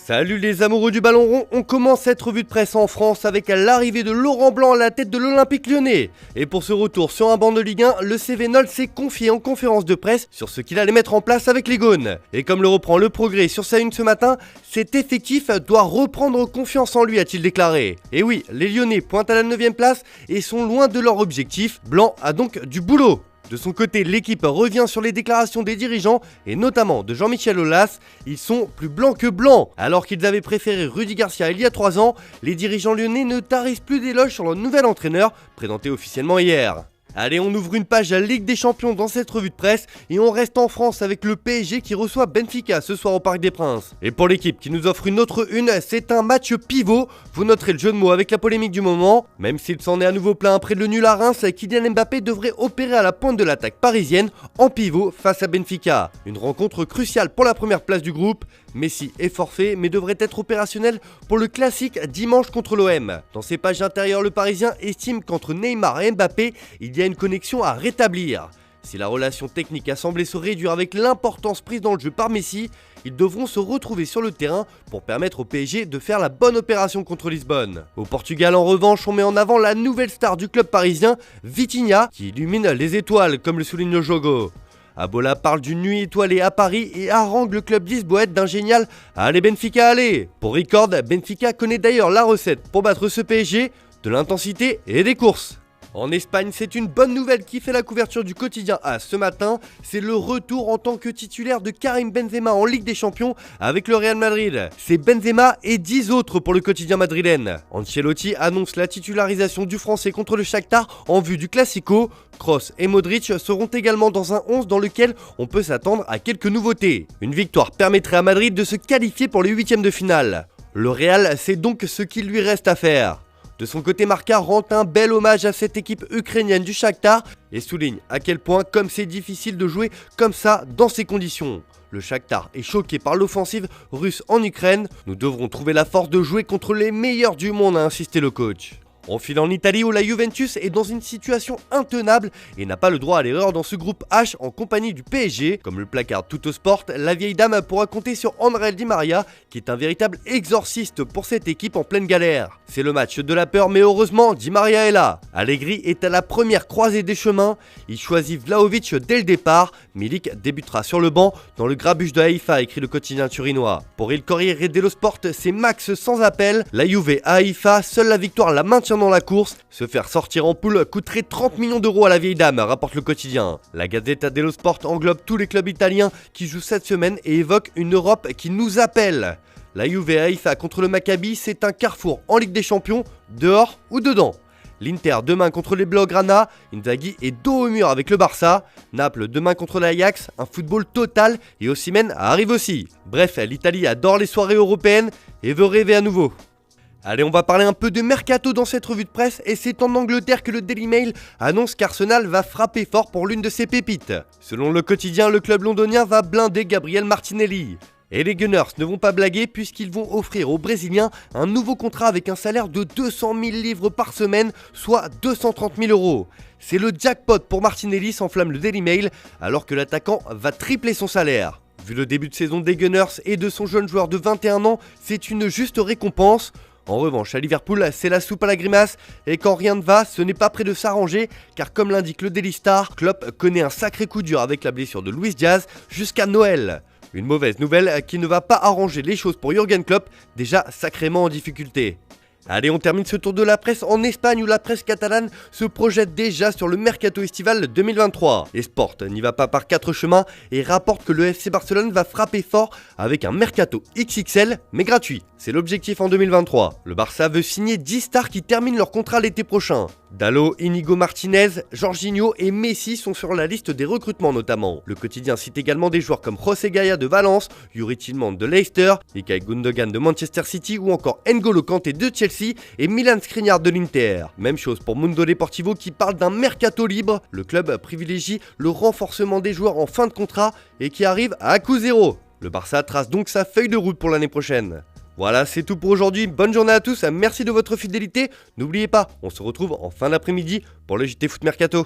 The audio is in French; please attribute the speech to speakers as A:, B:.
A: Salut les amoureux du ballon rond, on commence cette revue de presse en France avec l'arrivée de Laurent Blanc à la tête de l'Olympique Lyonnais. Et pour ce retour sur un banc de Ligue 1, le Cévenol s'est confié en conférence de presse sur ce qu'il allait mettre en place avec les Gaunes. Et comme le reprend Le Progrès sur sa une ce matin, cet effectif doit reprendre confiance en lui, a-t-il déclaré. Et oui, les Lyonnais pointent à la 9ème place et sont loin de leur objectif. Blanc a donc du boulot. De son côté, l'équipe revient sur les déclarations des dirigeants et notamment de Jean-Michel Aulas. Ils sont plus blancs que blancs. Alors qu'ils avaient préféré Rudy Garcia il y a 3 ans, les dirigeants lyonnais ne tarissent plus d'éloges sur leur nouvel entraîneur, présenté officiellement hier. Allez, on ouvre une page à Ligue des Champions dans cette revue de presse et on reste en France avec le PSG qui reçoit Benfica ce soir au Parc des Princes. Et pour l'équipe qui nous offre une autre une, c'est un match pivot. Vous noterez le jeu de mots avec la polémique du moment. Même s'il s'en est à nouveau plein après le nul à Reims, Kylian Mbappé devrait opérer à la pointe de l'attaque parisienne en pivot face à Benfica. Une rencontre cruciale pour la première place du groupe. Messi est forfait mais devrait être opérationnel pour le classique dimanche contre l'OM. Dans ses pages intérieures, le Parisien estime qu'entre Neymar et Mbappé, il y a une connexion à rétablir. Si la relation technique a semblé se réduire avec l'importance prise dans le jeu par Messi, ils devront se retrouver sur le terrain pour permettre au PSG de faire la bonne opération contre Lisbonne. Au Portugal, en revanche, on met en avant la nouvelle star du club parisien, Vitinha, qui illumine les étoiles, comme le souligne le Jogo. Abola parle d'une nuit étoilée à Paris et harangue le club lisboète d'un génial « Allez Benfica, allez !» Pour record, Benfica connaît d'ailleurs la recette pour battre ce PSG, de l'intensité et des courses. En Espagne, c'est une bonne nouvelle qui fait la couverture du quotidien A ce matin. C'est le retour en tant que titulaire de Karim Benzema en Ligue des Champions avec le Real Madrid. C'est Benzema et 10 autres pour le quotidien madrilène. Ancelotti annonce la titularisation du Français contre le Shakhtar en vue du Classico. Kroos et Modric seront également dans un 11 dans lequel on peut s'attendre à quelques nouveautés. Une victoire permettrait à Madrid de se qualifier pour les 8e de finale. Le Real, c'est donc ce qu'il lui reste à faire. De son côté, Marca rend un bel hommage à cette équipe ukrainienne du Shakhtar et souligne à quel point comme c'est difficile de jouer comme ça dans ces conditions. Le Shakhtar est choqué par l'offensive russe en Ukraine. Nous devrons trouver la force de jouer contre les meilleurs du monde, a insisté le coach. On file en Italie où la Juventus est dans une situation intenable et n'a pas le droit à l'erreur dans ce groupe H en compagnie du PSG. Comme le placard Tuttosport, la vieille dame pourra compter sur André Di Maria qui est un véritable exorciste pour cette équipe en pleine galère. C'est le match de la peur mais heureusement Di Maria est là. Allegri est à la première croisée des chemins, il choisit Vlahovic dès le départ. Milik débutera sur le banc dans le grabuge de Haïfa, écrit le quotidien turinois. Pour Il Corriere dello Sport, c'est Max sans appel. La Juve à Haïfa, seule la victoire la maintient dans la course. Se faire sortir en poule coûterait 30 millions d'euros à la vieille dame, rapporte le quotidien. La Gazzetta dello Sport englobe tous les clubs italiens qui jouent cette semaine et évoque une Europe qui nous appelle. La Juve à Haïfa contre le Maccabi, c'est un carrefour en Ligue des Champions, dehors ou dedans. L'Inter demain contre les Blaugrana, Inzaghi est dos au mur avec le Barça. Naples demain contre l'Ajax, un football total et Osimhen arrive aussi. Bref, l'Italie adore les soirées européennes et veut rêver à nouveau. Allez, on va parler un peu de mercato dans cette revue de presse et c'est en Angleterre que le Daily Mail annonce qu'Arsenal va frapper fort pour l'une de ses pépites. Selon le quotidien, le club londonien va blinder Gabriel Martinelli. Et les Gunners ne vont pas blaguer puisqu'ils vont offrir aux Brésiliens un nouveau contrat avec un salaire de 200 000 livres par semaine, soit 230 000 euros. C'est le jackpot pour Martinelli, s'enflamme le Daily Mail, alors que l'attaquant va tripler son salaire. Vu le début de saison des Gunners et de son jeune joueur de 21 ans, c'est une juste récompense. En revanche, à Liverpool, c'est la soupe à la grimace et quand rien ne va, ce n'est pas près de s'arranger car comme l'indique le Daily Star, Klopp connaît un sacré coup dur avec la blessure de Luis Diaz jusqu'à Noël. Une mauvaise nouvelle qui ne va pas arranger les choses pour Jürgen Klopp, déjà sacrément en difficulté. Allez, on termine ce tour de la presse en Espagne où la presse catalane se projette déjà sur le mercato estival 2023. Et Sport n'y va pas par 4 chemins et rapporte que le FC Barcelone va frapper fort avec un mercato XXL mais gratuit. C'est l'objectif en 2023. Le Barça veut signer 10 stars qui terminent leur contrat l'été prochain. Dalot, Inigo Martinez, Jorginho et Messi sont sur la liste des recrutements notamment. Le quotidien cite également des joueurs comme José Gaya de Valence, Yuri Tillman de Leicester, Ilkay Gundogan de Manchester City ou encore N'Golo Kanté de Chelsea et Milan Skriniar de l'Inter. Même chose pour Mundo Deportivo qui parle d'un mercato libre. Le club privilégie le renforcement des joueurs en fin de contrat et qui arrive à coup zéro. Le Barça trace donc sa feuille de route pour l'année prochaine. Voilà, c'est tout pour aujourd'hui. Bonne journée à tous, merci de votre fidélité. N'oubliez pas, on se retrouve en fin d'après-midi pour le JT Foot Mercato.